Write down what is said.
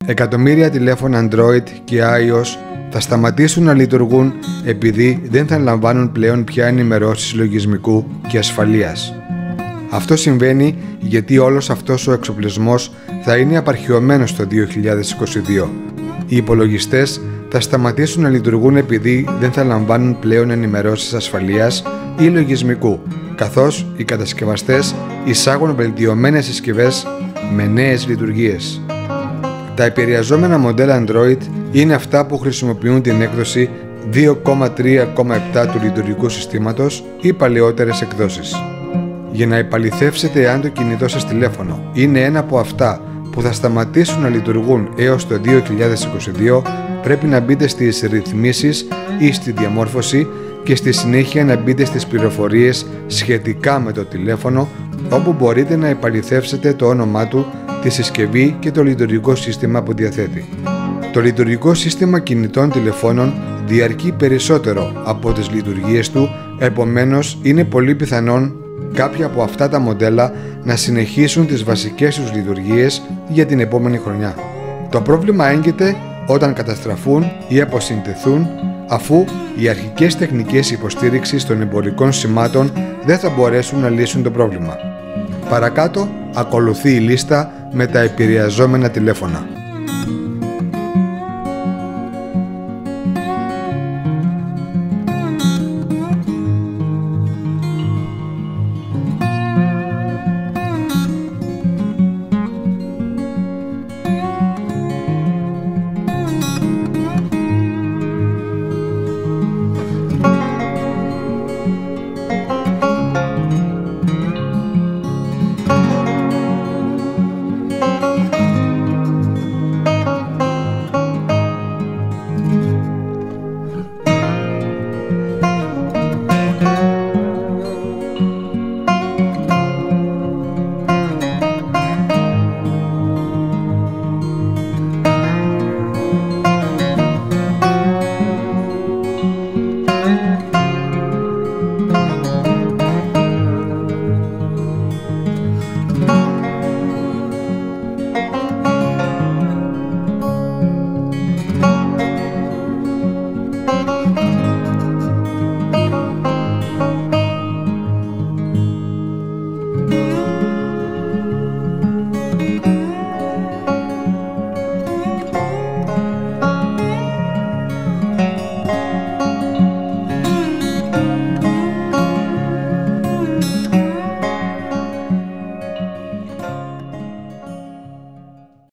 Εκατομμύρια τηλέφωνα Android και iOS θα σταματήσουν να λειτουργούν επειδή δεν θα λαμβάνουν πλέον πια ενημερώσεις λογισμικού και ασφαλείας. Αυτό συμβαίνει γιατί όλος αυτός ο εξοπλισμός θα είναι απαρχιωμένος το 2022. Οι υπολογιστές θα σταματήσουν να λειτουργούν επειδή δεν θα λαμβάνουν πλέον ενημερώσεις ασφαλείας ή λογισμικού, καθώς οι κατασκευαστές εισάγουν βελτιωμένες συσκευές με νέες λειτουργίες. Τα επηρεαζόμενα μοντέλα Android είναι αυτά που χρησιμοποιούν την έκδοση 2.3.7 του λειτουργικού συστήματος ή παλαιότερες εκδόσεις. Για να επαληθεύσετε αν το κινητό σας τηλέφωνο είναι ένα από αυτά που θα σταματήσουν να λειτουργούν έως το 2022, πρέπει να μπείτε στις ρυθμίσεις ή στη διαμόρφωση και στη συνέχεια να μπείτε στις πληροφορίες σχετικά με το τηλέφωνο, όπου μπορείτε να επαληθεύσετε το όνομά του, τη συσκευή και το λειτουργικό σύστημα που διαθέτει. Το λειτουργικό σύστημα κινητών τηλεφώνων διαρκεί περισσότερο από τις λειτουργίες του, επομένως είναι πολύ πιθανόν κάποια από αυτά τα μοντέλα να συνεχίσουν τις βασικές τους λειτουργίες για την επόμενη χρονιά. Το πρόβλημα έγκυται όταν καταστραφούν ή αποσυντεθούν, αφού οι αρχικές τεχνικές υποστήριξης των εμπορικών σημάτων δεν θα μπορέσουν να λύσουν το πρόβλημα. Παρακάτω ακολουθεί η λίστα με τα επηρεαζόμενα τηλέφωνα.